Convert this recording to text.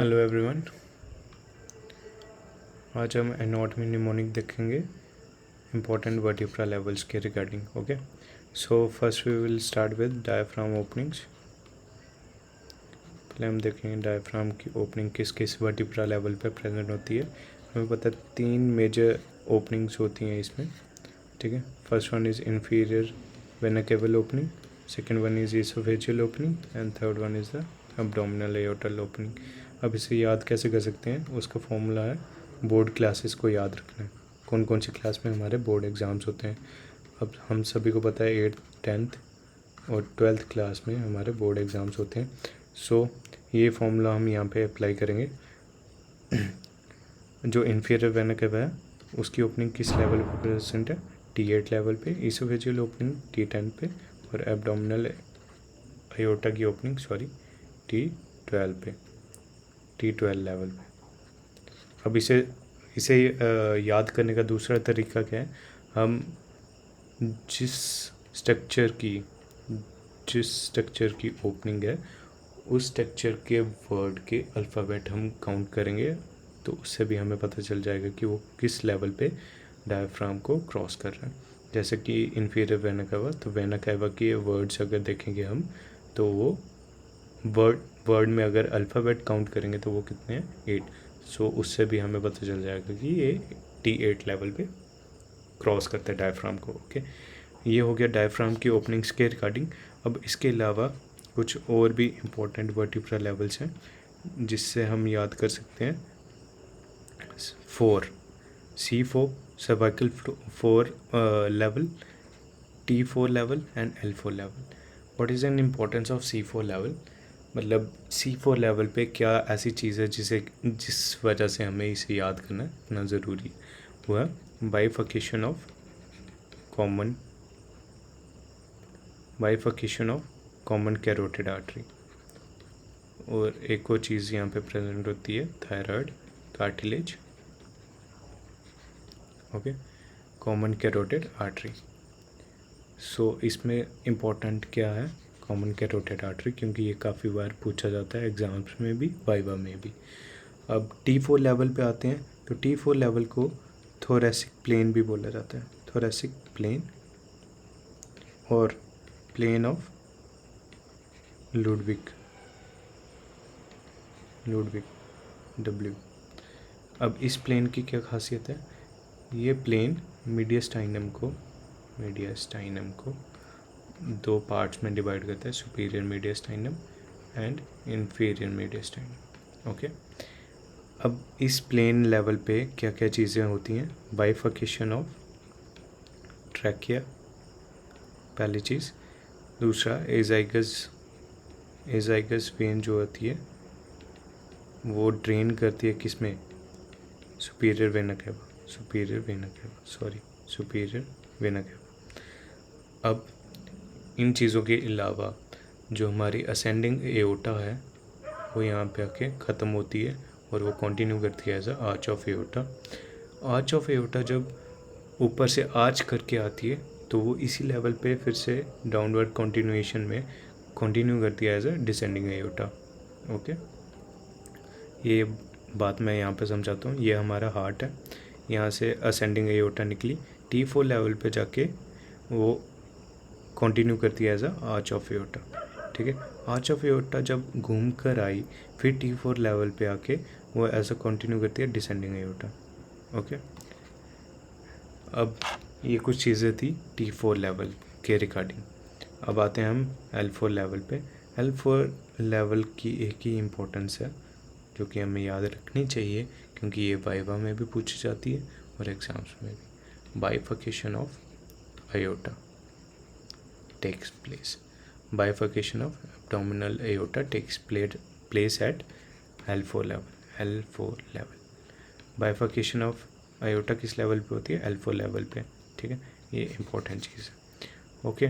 Hello everyone, आज हम anatomy mnemonic देखेंगे इम्पोर्टेंट वर्टिब्रा लेवल्स के regarding. Okay, so first we will start with diaphragm openings. पहले हम देखेंगे डायफ्राम की ओपनिंग किस किस वर्टिब्रा लेवल पे प्रेजेंट होती है. हमें पता है 3 मेजर ओपनिंग्स होती हैं इसमें. ठीक है, first one is inferior vena caval opening, second one is oesophageal opening and third one is the abdominal aortic opening. अब इसे याद कैसे कर सकते हैं, उसका फॉर्मूला है बोर्ड क्लासेस को याद रखना है. कौन कौन सी क्लास में हमारे बोर्ड एग्ज़ाम्स होते हैं. अब हम सभी को पता है 8th 10th और 12th क्लास में हमारे बोर्ड एग्ज़ाम्स होते हैं. सो ये फॉर्मूला हम यहाँ पे अप्लाई करेंगे. जो इन्फीरियर वेना केवा है उसकी ओपनिंग किस लेवल पे प्रेजेंट है, T8 लेवल पे. इसोफेजियल ओपनिंग T10 पे और एब्डोमिनल अयोर्टा की ओपनिंग T12 पे, T12 लेवल पे. अब इसे याद करने का दूसरा तरीका क्या है, हम जिस स्ट्रक्चर की ओपनिंग है उस स्ट्रक्चर के वर्ड के अल्फ़ाबेट हम काउंट करेंगे तो उससे भी हमें पता चल जाएगा कि वो किस लेवल पे डायफ्राम को क्रॉस कर रहा है. जैसे कि इन्फीरियर वेना केवा, तो वेना केवा के वर्ड्स अगर देखेंगे हम तो वो वर्ड में अगर अल्फ़ाबेट काउंट करेंगे तो वो कितने हैं, 8. सो उससे भी हमें पता चल जाएगा कि ये T8 लेवल पे क्रॉस करता है डायफ्राम को. ओके, ये हो गया डायफ्राम की ओपनिंग्स के रिगार्डिंग. अब इसके अलावा कुछ और भी इम्पोर्टेंट वर्टिब्रा लेवल्स हैं जिससे हम याद कर सकते हैं. 4 C4 cervical 4 level, T4 level and L4 level. What is an importance of C4 level, मतलब C4 लेवल पे क्या ऐसी चीज़ है जिस वजह से हमें इसे याद करना इतना ज़रूरी है. वो है bifurcation of common carotid artery. और एक और चीज़ यहाँ पे प्रेजेंट होती है thyroid cartilage. Okay, common carotid artery. So इसमें इम्पोर्टेंट क्या है कॉमन कैरोटिड आर्टरी, क्योंकि ये काफ़ी बार पूछा जाता है एग्ज़ाम्स में भी, वाइवा में भी. अब T4 लेवल पे आते हैं तो T4 लेवल को थोरेसिक प्लेन भी बोला जाता है. थोरेसिक प्लेन और प्लेन ऑफ लुडविग W. अब इस प्लेन की क्या खासियत है, ये प्लेन मीडियस्टाइनम को 2 पार्ट्स में डिवाइड करता है, सुपीरियर मीडियस्टाइनम एंड इन्फीरियर मीडियस्टाइनम. ओके, अब इस प्लेन लेवल पे क्या क्या चीज़ें होती हैं, बाइफर्केशन ऑफ ट्रैकिया पहली चीज़. दूसरा एजाइगस वेन जो होती है वो ड्रेन करती है किसमें, सुपीरियर वेना केवा. अब इन चीज़ों के अलावा जो हमारी असेंडिंग एओर्टा है वो यहाँ पे आके ख़त्म होती है और वो कंटिन्यू करती है as a arch of aorta. Arch of aorta जब ऊपर से आर्च करके आती है तो वो इसी लेवल पे फिर से डाउनवर्ड कंटिन्यूएशन में कंटिन्यू करती है as a descending aorta. Okay, ये बात मैं यहाँ पे समझाता हूँ. ये हमारा हार्ट है, यहाँ से असेंडिंग एओर्टा निकली, T4 लेवल पे जाके वो कंटिन्यू करती है as a arch of aorta. ठीक है, आर्च ऑफ एओर्टा जब घूम कर आई फिर T4 लेवल पे आके वो एज अ कंटिन्यू करती है डिसेंडिंग एओर्टा. ओके, अब ये कुछ चीज़ें थी T4 लेवल के रिगार्डिंग. अब आते हैं हम L4 लेवल पे. L4 लेवल की एक ही इम्पोर्टेंस है जो कि हमें याद रखनी चाहिए क्योंकि ये वाइवा में भी पूछी जाती है और एग्ज़ाम्स में भी. Bifurcation of aorta takes place. Bifurcation of abdominal aorta takes place at L4 level. Bifurcation of aorta किस लेवल पे होती है, L4 लेवल पे. ठीक है, ये इम्पोर्टेंट चीज़ है. ओके,